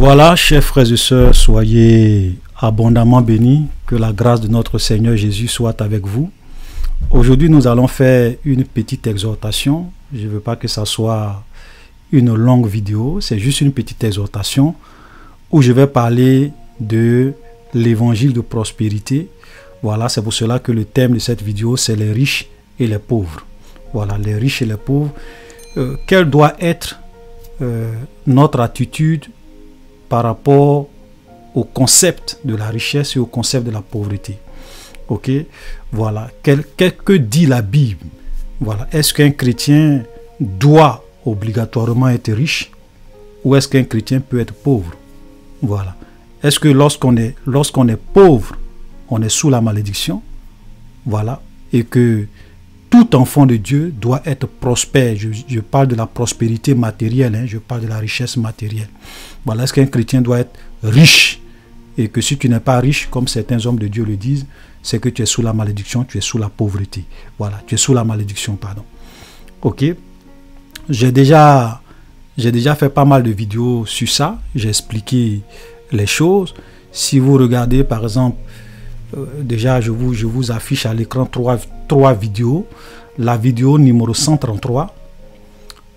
Voilà, chers frères et sœurs, soyez abondamment bénis, que la grâce de notre Seigneur Jésus soit avec vous. Aujourd'hui, nous allons faire une petite exhortation. Je ne veux pas que ça soit une longue vidéo, c'est juste une petite exhortation où je vais parler de l'évangile de prospérité. Voilà, c'est pour cela que le thème de cette vidéo, c'est les riches et les pauvres. Voilà, les riches et les pauvres. Quelle doit être notre attitude par rapport au concept de la richesse et au concept de la pauvreté? Ok, voilà. Que dit la Bible? Voilà. Est-ce qu'un chrétien doit obligatoirement être riche ou est-ce qu'un chrétien peut être pauvre? Voilà. Est-ce que lorsqu'on est pauvre, on est sous la malédiction? Voilà. Et que tout enfant de Dieu doit être prospère. Je parle de la prospérité matérielle, hein, je parle de la richesse matérielle. Voilà. Est-ce qu'un chrétien doit être riche? Et que si tu n'es pas riche, comme certains hommes de Dieu le disent, c'est que tu es sous la malédiction, tu es sous la pauvreté. Voilà, tu es sous la malédiction, pardon. Ok. J'ai déjà fait pas mal de vidéos sur ça. J'ai expliqué les choses. Si vous regardez, par exemple, déjà, je vous affiche à l'écran trois vidéos. La vidéo numéro 133.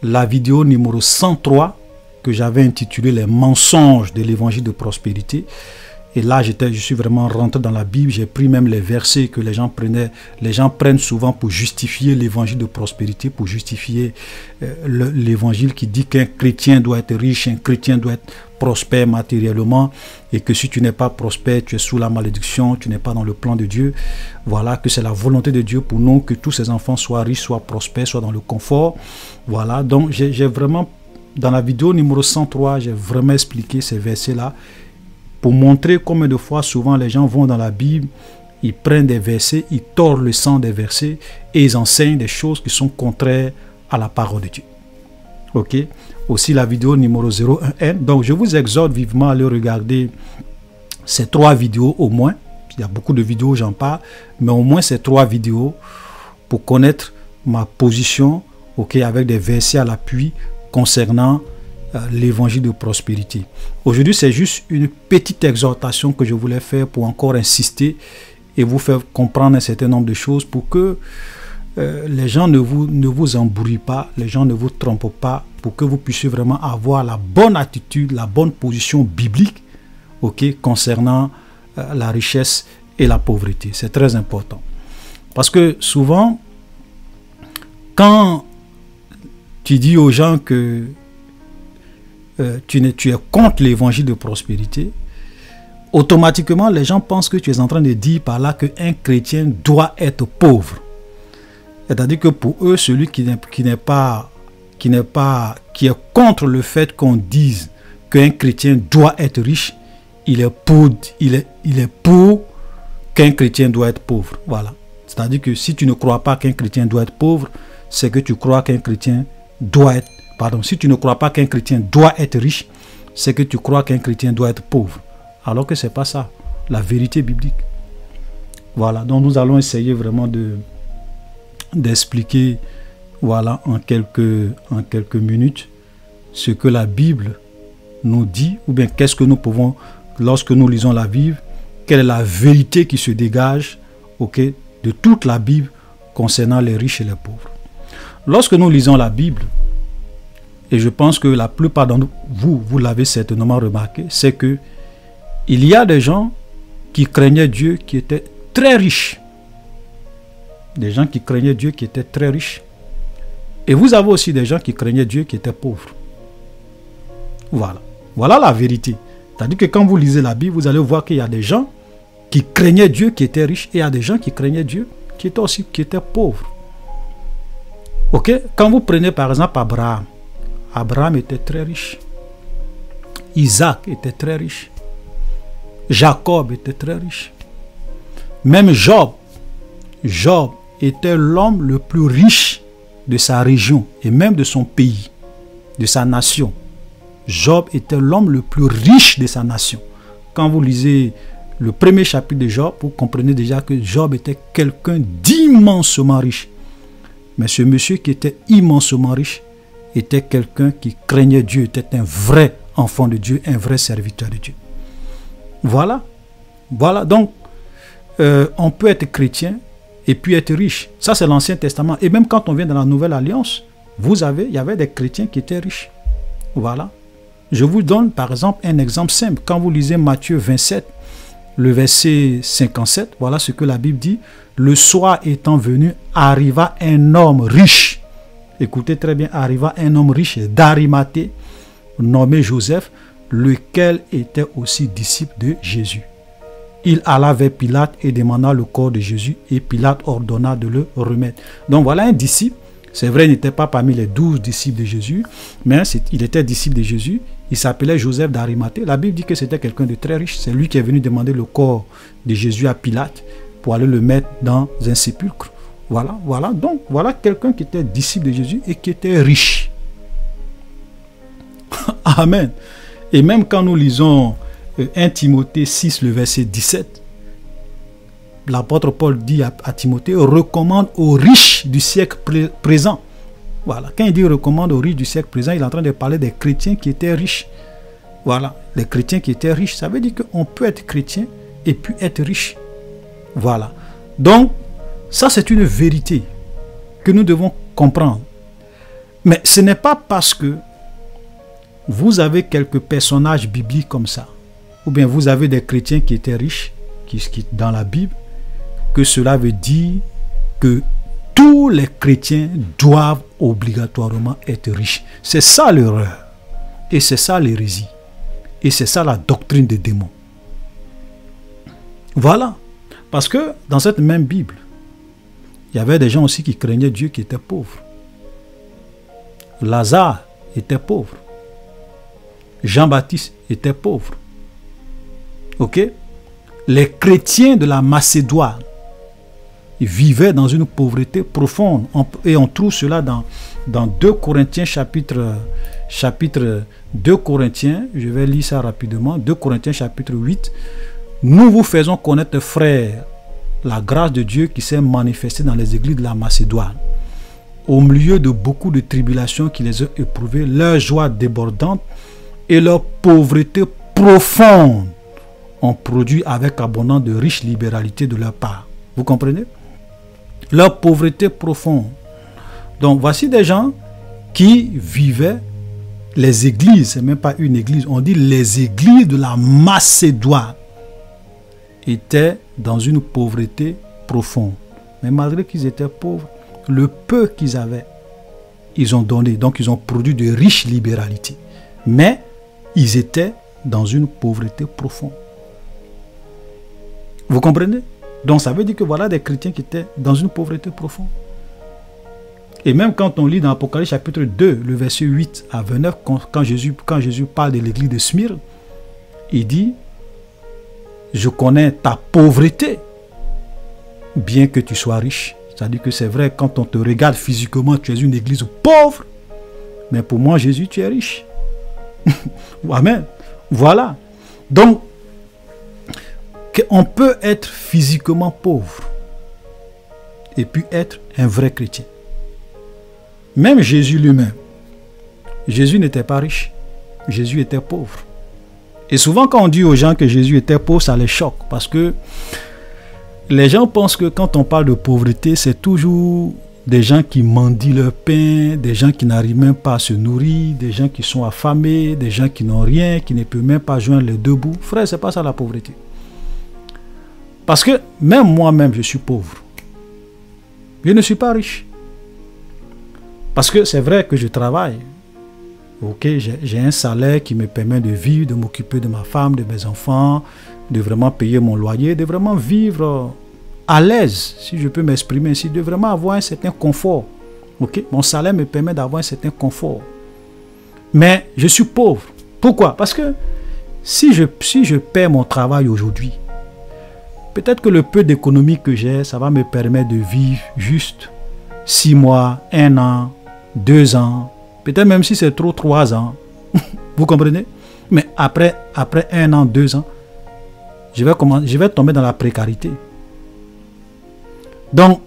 La vidéo numéro 103 que j'avais intitulé les mensonges de l'évangile de prospérité. Et là, je suis vraiment rentré dans la Bible. J'ai pris même les versets que les gens prennent souvent pour justifier l'évangile de prospérité, pour justifier l'évangile qui dit qu'un chrétien doit être riche, un chrétien doit être prospère matériellement, et que si tu n'es pas prospère, tu es sous la malédiction, tu n'es pas dans le plan de Dieu. Voilà, que c'est la volonté de Dieu pour nous, que tous ses enfants soient riches, soient prospères, soient dans le confort. Voilà, donc j'ai vraiment, dans la vidéo numéro 103, j'ai vraiment expliqué ces versets-là, pour montrer combien de fois souvent les gens vont dans la Bible, ils prennent des versets, ils tordent le sens des versets et ils enseignent des choses qui sont contraires à la parole de Dieu. Ok. Aussi la vidéo numéro 01. Donc je vous exhorte vivement à aller regarder ces trois vidéos au moins. Il y a beaucoup de vidéos, j'en parle, mais au moins ces trois vidéos pour connaître ma position, ok, avec des versets à l'appui concernant l'évangile de prospérité. Aujourd'hui, c'est juste une petite exhortation que je voulais faire pour encore insister et vous faire comprendre un certain nombre de choses pour que les gens ne vous embrouillent pas, les gens ne vous trompent pas, pour que vous puissiez vraiment avoir la bonne attitude, la bonne position biblique, ok, concernant la richesse et la pauvreté. C'est très important. Parce que souvent, quand tu dis aux gens que tu es contre l'évangile de prospérité, automatiquement les gens pensent que tu es en train de dire par là qu'un chrétien doit être pauvre. C'est-à-dire que pour eux, celui qui est contre le fait qu'on dise qu'un chrétien doit être riche, il est pour qu'un chrétien doit être pauvre. Voilà. C'est-à-dire que si tu ne crois pas qu'un chrétien doit être pauvre, c'est que tu crois qu'un chrétien doit être... Pardon, si tu ne crois pas qu'un chrétien doit être riche, c'est que tu crois qu'un chrétien doit être pauvre. Alors que ce n'est pas ça, la vérité biblique. Voilà, donc nous allons essayer vraiment d'expliquer, voilà, en quelques minutes, ce que la Bible nous dit, ou bien qu'est-ce que nous pouvons, lorsque nous lisons la Bible, quelle est la vérité qui se dégage, ok, de toute la Bible concernant les riches et les pauvres. Lorsque nous lisons la Bible, et je pense que la plupart d'entre vous, vous l'avez certainement remarqué, c'est que il y a des gens qui craignaient Dieu qui étaient très riches. Des gens qui craignaient Dieu qui étaient très riches. Et vous avez aussi des gens qui craignaient Dieu qui étaient pauvres. Voilà. Voilà la vérité. C'est-à-dire que quand vous lisez la Bible, vous allez voir qu'il y a des gens qui craignaient Dieu qui étaient riches et il y a des gens qui craignaient Dieu qui étaient pauvres. Ok? Quand vous prenez par exemple Abraham, Abraham était très riche. Isaac était très riche. Jacob était très riche. Même Job était l'homme le plus riche de sa région et même de son pays, de sa nation. Job était l'homme le plus riche de sa nation. Quand vous lisez le premier chapitre de Job, vous comprenez déjà que Job était quelqu'un d'immensement riche. Mais ce monsieur qui était immensement riche était quelqu'un qui craignait Dieu, était un vrai enfant de Dieu, un vrai serviteur de Dieu. Voilà. Voilà. Donc, on peut être chrétien et puis être riche. Ça, c'est l'Ancien Testament. Et même quand on vient dans la Nouvelle Alliance, il y avait des chrétiens qui étaient riches. Voilà. Je vous donne par exemple un exemple simple. Quand vous lisez Matthieu 27, le verset 57, voilà ce que la Bible dit. Le soir étant venu, arriva un homme riche. Écoutez très bien, arriva un homme riche d'Arimathée, nommé Joseph, lequel était aussi disciple de Jésus. Il alla vers Pilate et demanda le corps de Jésus, et Pilate ordonna de le remettre. Donc voilà un disciple. C'est vrai, il n'était pas parmi les 12 disciples de Jésus, mais il était disciple de Jésus. Il s'appelait Joseph d'Arimathée. La Bible dit que c'était quelqu'un de très riche. C'est lui qui est venu demander le corps de Jésus à Pilate pour aller le mettre dans un sépulcre. Voilà, voilà. Donc, voilà quelqu'un qui était disciple de Jésus et qui était riche. Amen. Et même quand nous lisons 1 Timothée 6, le verset 17, l'apôtre Paul dit à Timothée, recommande aux riches du siècle présent. Voilà. Quand il dit recommande aux riches du siècle présent, il est en train de parler des chrétiens qui étaient riches. Voilà. Les chrétiens qui étaient riches. Ça veut dire qu'on peut être chrétien et puis être riche. Voilà. Donc, ça c'est une vérité que nous devons comprendre. Mais ce n'est pas parce que vous avez quelques personnages bibliques comme ça, ou bien vous avez des chrétiens qui étaient riches, qui dans la Bible, que cela veut dire que tous les chrétiens doivent obligatoirement être riches. C'est ça l'erreur. Et c'est ça l'hérésie. Et c'est ça la doctrine des démons. Voilà. Parce que dans cette même Bible, il y avait des gens aussi qui craignaient Dieu qui étaient pauvres. Lazare était pauvre. Jean-Baptiste était pauvre. Ok? Les chrétiens de la Macédoine, ils vivaient dans une pauvreté profonde. Et on trouve cela dans 2 Corinthiens chapitre 2 Corinthiens, je vais lire ça rapidement, 2 Corinthiens chapitre 8. Nous vous faisons connaître, frères, la grâce de Dieu qui s'est manifestée dans les églises de la Macédoine. Au milieu de beaucoup de tribulations qui les ont éprouvées, leur joie débordante et leur pauvreté profonde ont produit avec abondance de riches libéralités de leur part. Vous comprenez? Leur pauvreté profonde. Donc voici des gens qui vivaient les églises, c'est même pas une église, on dit les églises de la Macédoine étaient dans une pauvreté profonde. Mais malgré qu'ils étaient pauvres, le peu qu'ils avaient, ils ont donné. Donc ils ont produit de riches libéralités. Mais ils étaient dans une pauvreté profonde. Vous comprenez? Donc ça veut dire que voilà des chrétiens qui étaient dans une pauvreté profonde. Et même quand on lit dans Apocalypse chapitre 2, le verset 8 à 29, quand Jésus parle de l'église de Smyrne, il dit, je connais ta pauvreté, bien que tu sois riche. C'est-à-dire que c'est vrai, quand on te regarde physiquement, tu es une église pauvre, mais pour moi, Jésus, tu es riche. Amen. Voilà. Donc, on peut être physiquement pauvre et puis être un vrai chrétien. Même Jésus lui-même, Jésus n'était pas riche, Jésus était pauvre. Et souvent quand on dit aux gens que Jésus était pauvre, ça les choque parce que les gens pensent que quand on parle de pauvreté, c'est toujours des gens qui mendient leur pain, des gens qui n'arrivent même pas à se nourrir, des gens qui sont affamés, des gens qui n'ont rien, qui ne peuvent même pas joindre les deux bouts. Frère, c'est pas ça la pauvreté. Parce que même moi-même, je suis pauvre. Je ne suis pas riche. Parce que c'est vrai que je travaille. Ok, j'ai un salaire qui me permet de vivre, de m'occuper de ma femme, de mes enfants, de vraiment payer mon loyer, de vraiment vivre à l'aise, si je peux m'exprimer ainsi, de vraiment avoir un certain confort. Ok, mon salaire me permet d'avoir un certain confort. Mais je suis pauvre. Pourquoi? Parce que si je perds mon travail aujourd'hui, peut-être que le peu d'économie que j'ai, ça va me permettre de vivre juste 6 mois, 1 an, 2 ans, peut-être même si c'est trop 3 ans. Vous comprenez? Mais après 1 an, 2 ans, je vais tomber dans la précarité. Donc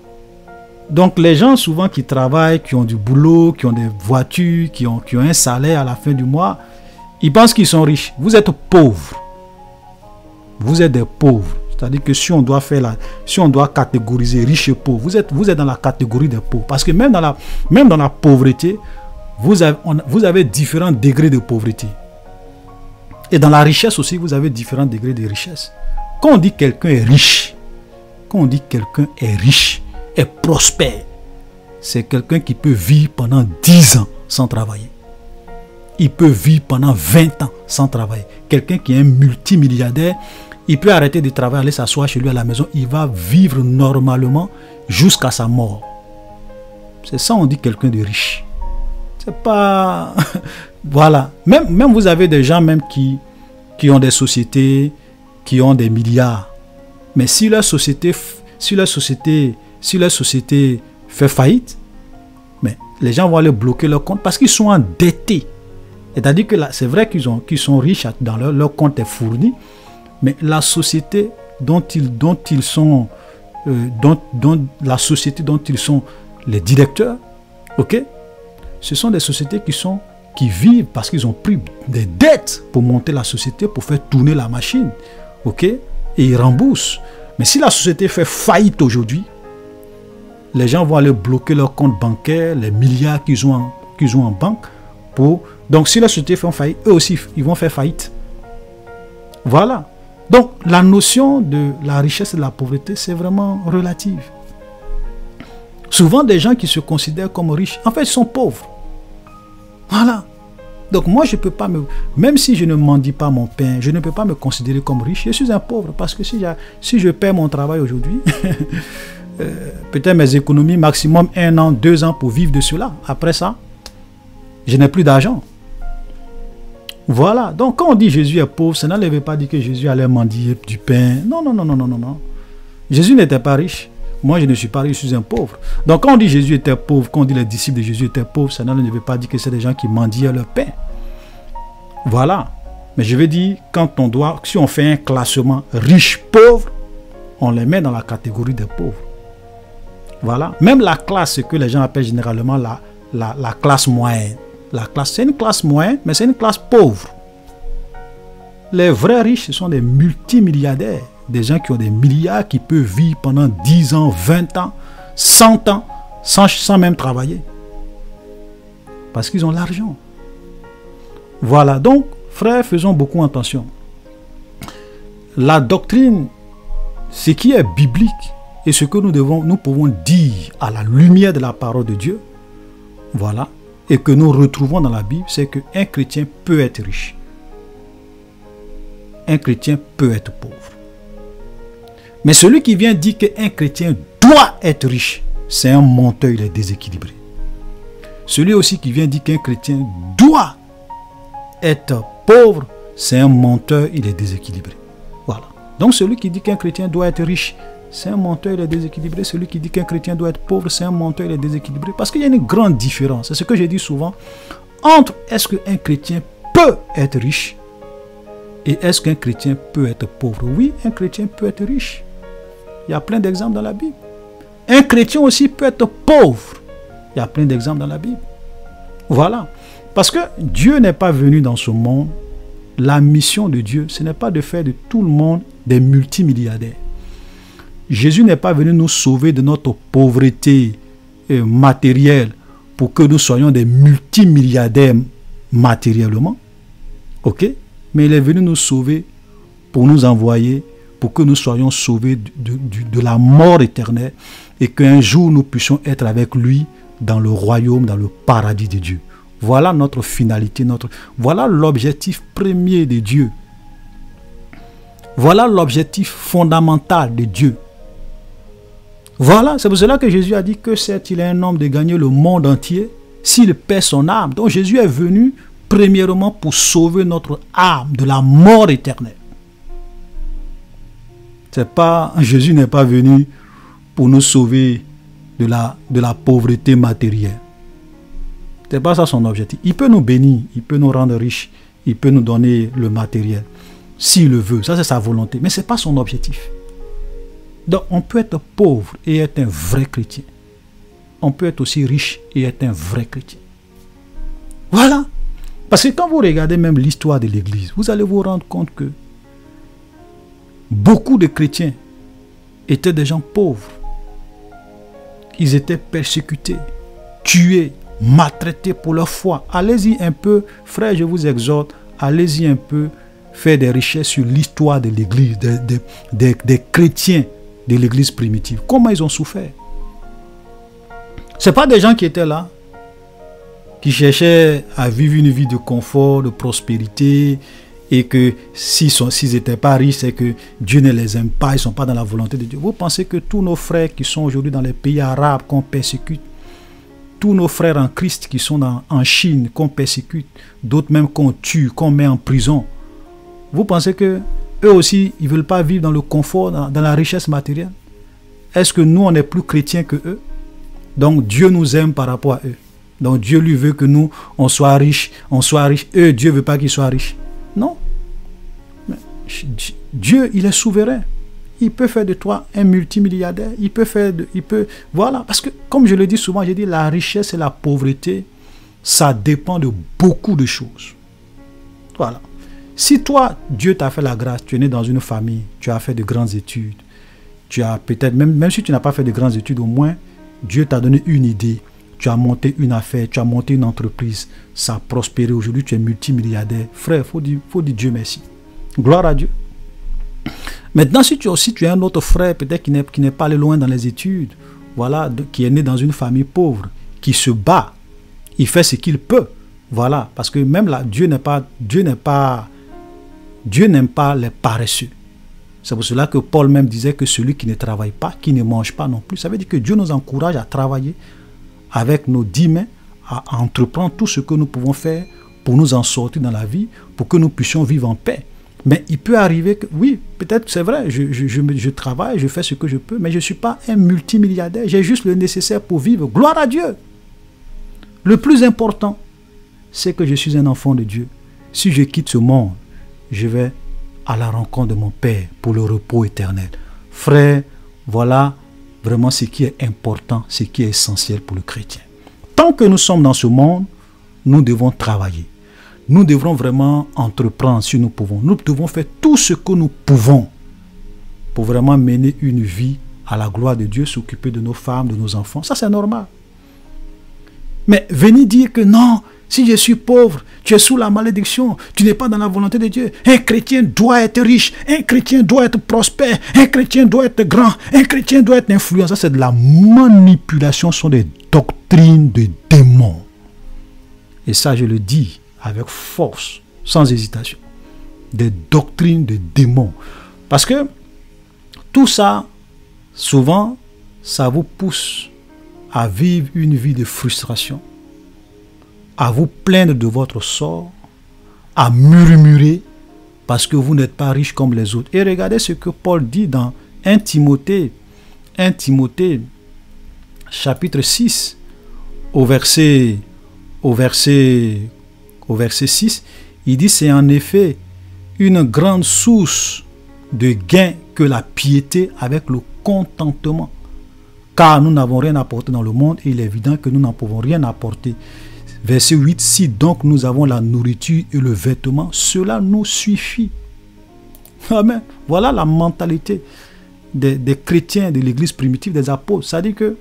les gens souvent qui travaillent, qui ont du boulot, qui ont des voitures, qui ont un salaire à la fin du mois, Ils pensent qu'ils sont riches. Vous êtes pauvres. Vous êtes des pauvres. C'est-à-dire que si on doit catégoriser riches et pauvres, vous êtes dans la catégorie des pauvres. Parce que même dans la pauvreté, vous avez différents degrés de pauvreté. Et dans la richesse aussi, vous avez différents degrés de richesse. Quand on dit quelqu'un est riche, est prospère, c'est quelqu'un qui peut vivre pendant 10 ans sans travailler. Il peut vivre pendant 20 ans sans travailler. Quelqu'un qui est un multimilliardaire, il peut arrêter de travailler, aller s'asseoir chez lui à la maison. Il va vivre normalement jusqu'à sa mort. C'est ça, on dit quelqu'un de riche. C'est pas... Voilà. Même vous avez des gens même qui ont des sociétés, qui ont des milliards. Mais si leur société fait faillite, mais les gens vont aller bloquer leur compte parce qu'ils sont endettés. C'est-à-dire que c'est vrai qu'ils sont riches, dans leur compte est fourni, mais la société dont ils sont les directeurs, ok, ce sont des sociétés qui vivent parce qu'ils ont pris des dettes pour monter la société, pour faire tourner la machine, ok, et ils remboursent. Mais si la société fait faillite aujourd'hui, les gens vont aller bloquer leur compte bancaire, les milliards qu'ils ont en banque. Donc si la société fait faillite, eux aussi ils vont faire faillite. Voilà. Donc la notion de la richesse et de la pauvreté, c'est vraiment relative. Souvent des gens qui se considèrent comme riches, en fait ils sont pauvres. Voilà. Donc moi je ne peux pas même si je ne mendie pas mon pain, je ne peux pas me considérer comme riche. Je suis un pauvre parce que si je perds mon travail aujourd'hui, peut-être mes économies maximum 1 an, 2 ans pour vivre de cela. Après ça, je n'ai plus d'argent. Voilà. Donc quand on dit Jésus est pauvre, ça ne veut pas dire que Jésus allait mendier du pain. Non. Jésus n'était pas riche. Moi je ne suis pas riche, je suis un pauvre. Donc quand on dit Jésus était pauvre, quand on dit les disciples de Jésus étaient pauvres, ça ne veut pas dire que c'est des gens qui mendiaient leur pain. Voilà. Mais je veux dire, si on fait un classement riche-pauvre, on les met dans la catégorie des pauvres. Voilà. Même la classe, ce que les gens appellent généralement la classe moyenne. C'est une classe moyenne, mais c'est une classe pauvre. Les vrais riches, ce sont des multimilliardaires. Des gens qui ont des milliards, qui peuvent vivre pendant 10 ans, 20 ans, 100 ans, sans même travailler. Parce qu'ils ont l'argent. Voilà. Donc, frères, faisons beaucoup attention. La doctrine, ce qui est biblique, et ce que nous pouvons dire à la lumière de la parole de Dieu, voilà, et que nous retrouvons dans la Bible, c'est qu'un chrétien peut être riche. Un chrétien peut être pauvre. Mais celui qui vient dire qu'un chrétien doit être riche, c'est un menteur, il est déséquilibré. Celui aussi qui vient dire qu'un chrétien doit être pauvre, c'est un menteur, il est déséquilibré. Voilà. Donc celui qui dit qu'un chrétien doit être riche, c'est un menteur, il est déséquilibré. Celui qui dit qu'un chrétien doit être pauvre, c'est un menteur, il est déséquilibré. Parce qu'il y a une grande différence, c'est ce que j'ai dit souvent, entre est-ce qu'un chrétien peut être riche et est-ce qu'un chrétien peut être pauvre. Oui, un chrétien peut être riche. Il y a plein d'exemples dans la Bible. Un chrétien aussi peut être pauvre. Il y a plein d'exemples dans la Bible. Voilà. Parce que Dieu n'est pas venu dans ce monde. La mission de Dieu, ce n'est pas de faire de tout le monde des multimilliardaires. Jésus n'est pas venu nous sauver de notre pauvreté matérielle pour que nous soyons des multimilliardaires matériellement. Ok? Mais il est venu nous sauver pour nous envoyer, pour que nous soyons sauvés de la mort éternelle et qu'un jour nous puissions être avec lui dans le royaume, dans le paradis de Dieu. Voilà notre finalité, voilà l'objectif premier de Dieu. Voilà l'objectif fondamental de Dieu. Voilà, c'est pour cela que Jésus a dit que certes, il est un homme de gagner le monde entier s'il perd son âme. Donc Jésus est venu premièrement pour sauver notre âme de la mort éternelle. Jésus n'est pas venu pour nous sauver de la pauvreté matérielle. Ce n'est pas ça son objectif. Il peut nous bénir, il peut nous rendre riches, il peut nous donner le matériel, s'il le veut. Ça, c'est sa volonté. Mais ce n'est pas son objectif. Donc, on peut être pauvre et être un vrai chrétien. On peut être aussi riche et être un vrai chrétien. Voilà. Parce que quand vous regardez même l'histoire de l'Église, vous allez vous rendre compte que beaucoup de chrétiens étaient des gens pauvres. Ils étaient persécutés, tués, maltraités pour leur foi. Allez-y un peu, frère, je vous exhorte, allez-y un peu faire des recherches sur l'histoire de l'Église, des chrétiens de l'Église primitive. Comment ils ont souffert. Ce n'est pas des gens qui étaient là, qui cherchaient à vivre une vie de confort, de prospérité, et que s'ils n'étaient pas riches, c'est que Dieu ne les aime pas, ils ne sont pas dans la volonté de Dieu. Vous pensez que tous nos frères qui sont aujourd'hui dans les pays arabes qu'on persécute, tous nos frères en Christ qui sont en Chine qu'on persécute, d'autres même qu'on tue, qu'on met en prison, vous pensez que eux aussi, ils ne veulent pas vivre dans le confort, dans la richesse matérielle? Est-ce que nous, on est plus chrétiens que eux? Donc Dieu nous aime par rapport à eux. Donc Dieu lui veut que nous, on soit riches. Eux, Dieu ne veut pas qu'ils soient riches. Non. Dieu, il est souverain. Il peut faire de toi un multimilliardaire. Voilà. Parce que, comme je le dis souvent, j'ai dit, la richesse et la pauvreté, ça dépend de beaucoup de choses. Voilà. Si toi, Dieu t'a fait la grâce, tu es né dans une famille, tu as fait de grandes études, tu as peut-être, même si tu n'as pas fait de grandes études, au moins, Dieu t'a donné une idée. Tu as monté une affaire, tu as monté une entreprise, ça a prospéré. Aujourd'hui, tu es multimilliardaire. Frère, il faut dire Dieu merci. Gloire à Dieu. Maintenant, si tu es un autre frère, peut-être qui n'est pas allé loin dans les études, voilà, qui est né dans une famille pauvre, qui se bat, il fait ce qu'il peut. Voilà, parce que même là, Dieu n'aime pas les paresseux. C'est pour cela que Paul même disait que celui qui ne travaille pas, qui ne mange pas non plus, ça veut dire que Dieu nous encourage à travailler avec nos 10 mains, à entreprendre tout ce que nous pouvons faire pour nous en sortir dans la vie, pour que nous puissions vivre en paix. Mais il peut arriver que, oui, peut-être c'est vrai, je travaille, je fais ce que je peux, mais je ne suis pas un multimilliardaire, j'ai juste le nécessaire pour vivre. Gloire à Dieu. Le plus important, c'est que je suis un enfant de Dieu. Si je quitte ce monde, je vais à la rencontre de mon Père pour le repos éternel. Frère, voilà vraiment ce qui est important, ce qui est essentiel pour le chrétien. Tant que nous sommes dans ce monde, nous devons travailler. Nous devrons vraiment entreprendre si nous pouvons. Nous devons faire tout ce que nous pouvons pour vraiment mener une vie à la gloire de Dieu, s'occuper de nos femmes, de nos enfants. Ça, c'est normal. Mais venir dire que non, si je suis pauvre, tu es sous la malédiction, tu n'es pas dans la volonté de Dieu. Un chrétien doit être riche, un chrétien doit être prospère, un chrétien doit être grand, un chrétien doit être influent. Ça, c'est de la manipulation, ce sont des doctrines de démons. Et ça, je le dis avec force, sans hésitation. Des doctrines de démons. Parce que tout ça, souvent, ça vous pousse à vivre une vie de frustration, à vous plaindre de votre sort, à murmurer parce que vous n'êtes pas riche comme les autres. Et regardez ce que Paul dit dans 1 Timothée chapitre 6 au verset 6, il dit: c'est en effet une grande source de gain que la piété avec le contentement, car nous n'avons rien apporté dans le monde et il est évident que nous n'en pouvons rien apporter. Verset 8, si donc nous avons la nourriture et le vêtement, cela nous suffit. Amen. Voilà la mentalité des chrétiens de l'église primitive, des apôtres. C'est-à-dire que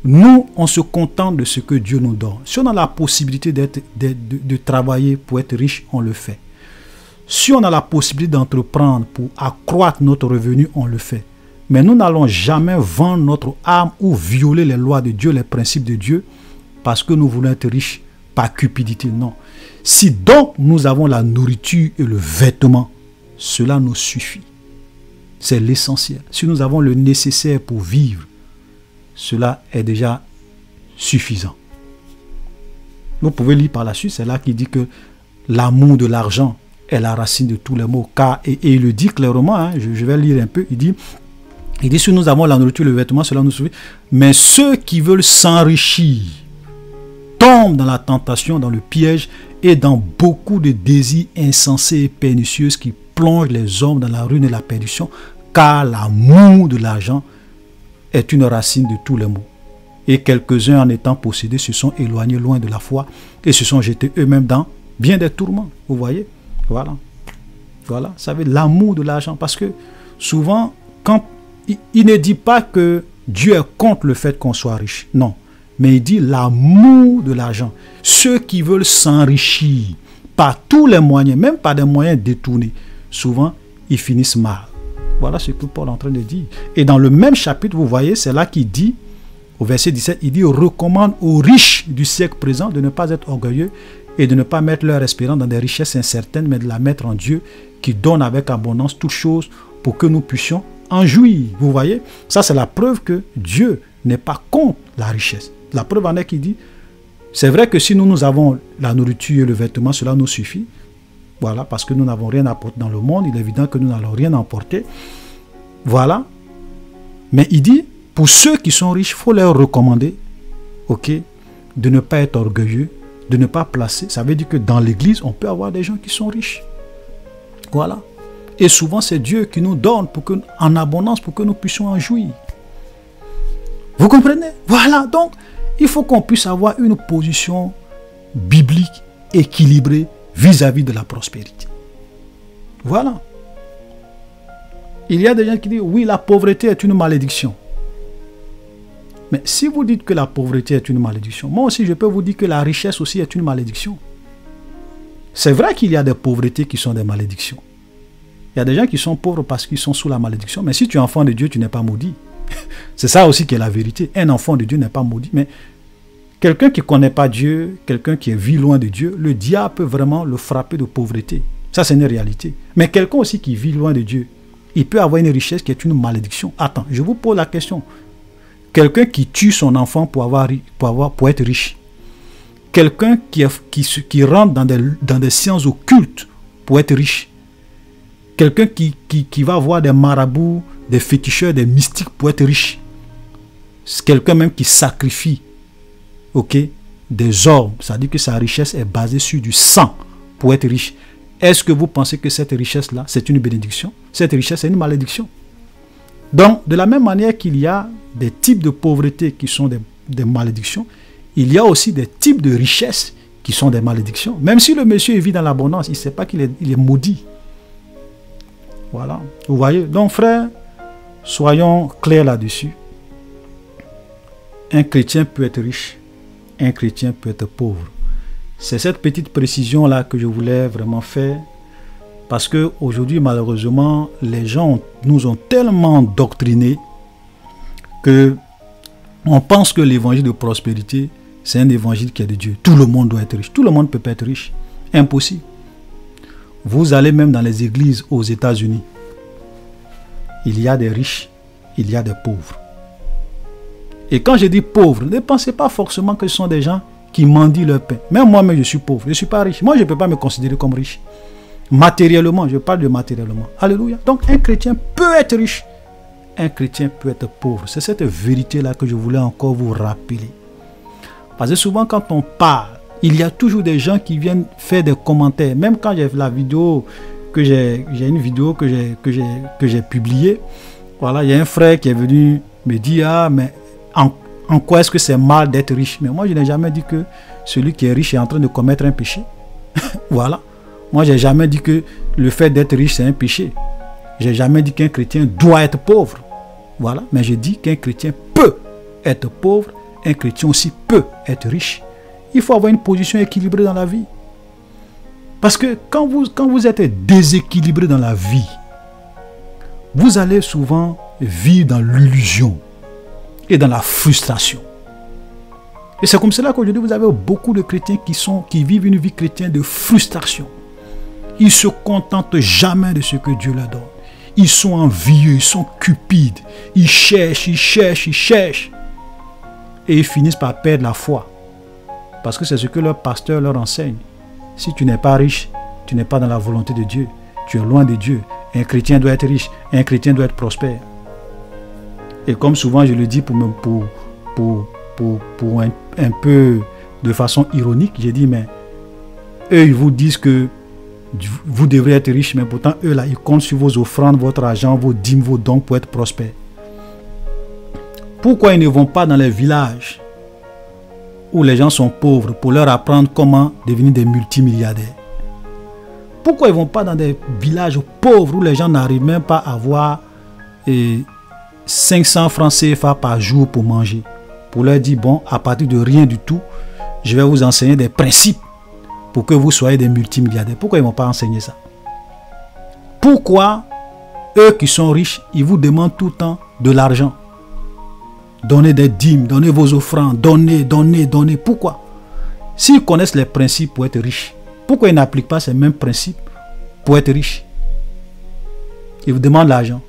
nous, on se contente de ce que Dieu nous donne. Si on a la possibilité de travailler pour être riche, on le fait. Si on a la possibilité d'entreprendre pour accroître notre revenu, on le fait. Mais nous n'allons jamais vendre notre âme ou violer les lois de Dieu, les principes de Dieu, parce que nous voulons être riches par cupidité. Non. Si donc nous avons la nourriture et le vêtement, cela nous suffit. C'est l'essentiel. Si nous avons le nécessaire pour vivre, cela est déjà suffisant. Vous pouvez lire par la suite, c'est là qu'il dit que l'amour de l'argent est la racine de tous les maux. Car, et il le dit clairement, hein, je vais lire un peu, il dit, si nous avons la nourriture et le vêtement, cela nous suffit. Mais ceux qui veulent s'enrichir tombent dans la tentation, dans le piège et dans beaucoup de désirs insensés et pernicieux qui plongent les hommes dans la ruine et la perdition, car l'amour de l'argent est une racine de tous les maux. Et quelques-uns, en étant possédés, se sont éloignés loin de la foi et se sont jetés eux-mêmes dans bien des tourments. Vous voyez? Voilà. Voilà. Vous savez, l'amour de l'argent. Parce que souvent, quand il ne dit pas que Dieu est contre le fait qu'on soit riche. Non. Mais il dit l'amour de l'argent. Ceux qui veulent s'enrichir par tous les moyens, même par des moyens détournés, souvent, ils finissent mal. Voilà ce que Paul est en train de dire. Et dans le même chapitre, vous voyez, c'est là qu'il dit, au verset 17, il dit « Recommande aux riches du siècle présent de ne pas être orgueilleux et de ne pas mettre leur espérance dans des richesses incertaines, mais de la mettre en Dieu qui donne avec abondance toutes choses pour que nous puissions en jouir. » Vous voyez, ça c'est la preuve que Dieu n'est pas contre la richesse. La preuve en est qu'il dit, c'est vrai que si nous avons la nourriture et le vêtement, cela nous suffit. Voilà, parce que nous n'avons rien à apporter dans le monde, il est évident que nous n'allons rien emporter. Voilà. Mais il dit, pour ceux qui sont riches, il faut leur recommander, ok, de ne pas être orgueilleux, de ne pas placer. Ça veut dire que dans l'église, on peut avoir des gens qui sont riches. Voilà. Et souvent, c'est Dieu qui nous donne en abondance pour que nous puissions en jouir. Vous comprenez? Voilà. Donc, il faut qu'on puisse avoir une position biblique équilibrée vis-à-vis de la prospérité. Voilà. Il y a des gens qui disent, oui, la pauvreté est une malédiction. Mais si vous dites que la pauvreté est une malédiction, moi aussi je peux vous dire que la richesse aussi est une malédiction. C'est vrai qu'il y a des pauvretés qui sont des malédictions. Il y a des gens qui sont pauvres parce qu'ils sont sous la malédiction. Mais si tu es enfant de Dieu, tu n'es pas maudit. C'est ça aussi qui est la vérité. Un enfant de Dieu n'est pas maudit. Mais quelqu'un qui ne connaît pas Dieu, quelqu'un qui vit loin de Dieu, le diable peut vraiment le frapper de pauvreté. Ça, c'est une réalité. Mais quelqu'un aussi qui vit loin de Dieu, il peut avoir une richesse qui est une malédiction. Attends, je vous pose la question. Quelqu'un qui tue son enfant pour être riche. Quelqu'un qui rentre dans des sciences occultes pour être riche. Quelqu'un qui va voir des marabouts, des féticheurs, des mystiques pour être riche. Quelqu'un même qui sacrifie, ok, des hommes. Ça dit que sa richesse est basée sur du sang pour être riche. Est-ce que vous pensez que cette richesse-là, c'est une bénédiction? Cette richesse, c'est une malédiction. Donc, de la même manière qu'il y a des types de pauvreté qui sont des malédictions, il y a aussi des types de richesses qui sont des malédictions. Même si le monsieur vit dans l'abondance, il ne sait pas qu'il est maudit. Voilà. Vous voyez? Donc, frère, soyons clairs là-dessus. Un chrétien peut être riche, un chrétien peut être pauvre. C'est cette petite précision-là que je voulais vraiment faire. Parce qu'aujourd'hui, malheureusement, les gens nous ont tellement doctrinés que on pense que l'évangile de prospérité, c'est un évangile qui est de Dieu. Tout le monde doit être riche. Tout le monde ne peut pas être riche. Impossible. Vous allez même dans les églises aux États-Unis. Il y a des riches, il y a des pauvres. Et quand je dis pauvres, ne pensez pas forcément que ce sont des gens qui mendient leur pain. Même moi-même, je suis pauvre. Je ne suis pas riche. Moi, je ne peux pas me considérer comme riche. Matériellement, je parle de matériellement. Alléluia. Donc, un chrétien peut être riche. Un chrétien peut être pauvre. C'est cette vérité-là que je voulais encore vous rappeler. Parce que souvent, quand on parle, il y a toujours des gens qui viennent faire des commentaires. Même quand j'ai la vidéo, j'ai une vidéo que j'ai publiée. Voilà, il y a un frère qui est venu me dire, ah, mais en quoi est-ce que c'est mal d'être riche? Mais moi, je n'ai jamais dit que celui qui est riche est en train de commettre un péché. Voilà. Moi, je n'ai jamais dit que le fait d'être riche, c'est un péché. Je n'ai jamais dit qu'un chrétien doit être pauvre. Voilà. Mais je dis qu'un chrétien peut être pauvre. Un chrétien aussi peut être riche. Il faut avoir une position équilibrée dans la vie. Parce que quand vous êtes déséquilibré dans la vie, vous allez souvent vivre dans l'illusion et dans la frustration. Et c'est comme cela qu'aujourd'hui, vous avez beaucoup de chrétiens qui vivent une vie chrétienne de frustration. Ils ne se contentent jamais de ce que Dieu leur donne. Ils sont envieux, ils sont cupides. Ils cherchent, ils cherchent, ils cherchent. Et ils finissent par perdre la foi. Parce que c'est ce que leur pasteur leur enseigne. Si tu n'es pas riche, tu n'es pas dans la volonté de Dieu. Tu es loin de Dieu. Un chrétien doit être riche. Un chrétien doit être prospère. Et comme souvent je le dis un peu de façon ironique, j'ai dit, mais eux, ils vous disent que vous devrez être riche, mais pourtant, eux, là, ils comptent sur vos offrandes, votre argent, vos dîmes, vos dons pour être prospères. Pourquoi ils ne vont pas dans les villages où les gens sont pauvres pour leur apprendre comment devenir des multimilliardaires? Pourquoi ils ne vont pas dans des villages pauvres où les gens n'arrivent même pas à avoir 500 francs CFA par jour pour manger? Pour leur dire, bon, à partir de rien du tout, je vais vous enseigner des principes pour que vous soyez des multimilliardaires. Pourquoi ils ne vont pas enseigner ça? Pourquoi eux qui sont riches, ils vous demandent tout le temps de l'argent? Donnez des dîmes, donnez vos offrandes, donnez, donnez, donnez. Pourquoi? S'ils connaissent les principes pour être riches, pourquoi ils n'appliquent pas ces mêmes principes pour être riches? Ils vous demandent l'argent.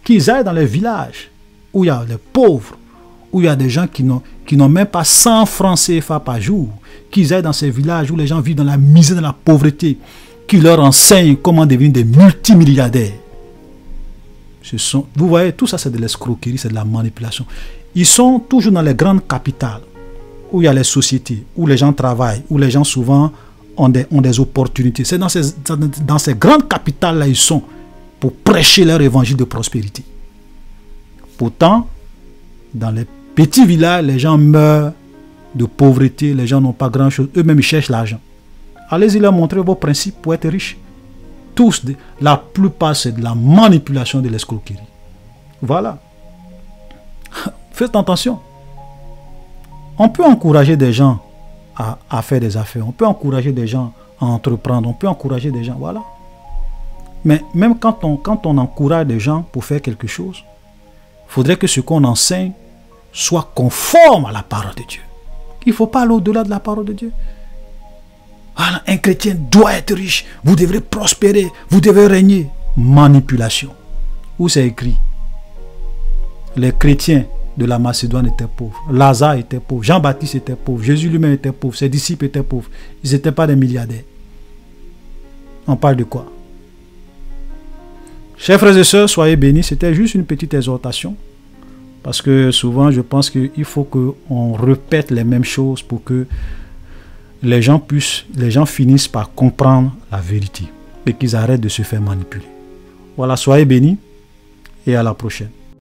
Qu'ils aillent dans les villages où il y a les pauvres, où il y a des gens qui n'ont même pas 100 francs CFA par jour, qu'ils aillent dans ces villages où les gens vivent dans la misère, dans la pauvreté, qui leur enseignent comment devenir des multimilliardaires. Vous voyez, tout ça c'est de l'escroquerie, c'est de la manipulation. Ils sont toujours dans les grandes capitales, où il y a les sociétés, où les gens travaillent, où les gens souvent ont des opportunités. C'est dans ces grandes capitales-là ils sont pour prêcher leur évangile de prospérité. Pourtant, dans les petits villages, les gens meurent de pauvreté, les gens n'ont pas grand-chose. Eux-mêmes, ils cherchent l'argent. Allez-y leur montrer vos principes pour être riches. Tous, la plupart, c'est de la manipulation, de l'escroquerie. Voilà. Faites attention. On peut encourager des gens à faire des affaires. On peut encourager des gens à entreprendre. On peut encourager des gens. Voilà. Mais même quand on encourage des gens pour faire quelque chose, il faudrait que ce qu'on enseigne soit conforme à la parole de Dieu. Il ne faut pas aller au-delà de la parole de Dieu. Voilà, un chrétien doit être riche. Vous devrez prospérer. Vous devez régner. Manipulation. Où c'est écrit? Les chrétiens de la Macédoine étaient pauvres. Lazare était pauvre. Jean-Baptiste était pauvre. Jésus lui-même était pauvre. Ses disciples étaient pauvres. Ils n'étaient pas des milliardaires. On parle de quoi? Chers frères et sœurs, soyez bénis. C'était juste une petite exhortation. Parce que souvent, je pense qu'il faut qu'on répète les mêmes choses pour que les gens finissent par comprendre la vérité et qu'ils arrêtent de se faire manipuler. Voilà, soyez bénis et à la prochaine.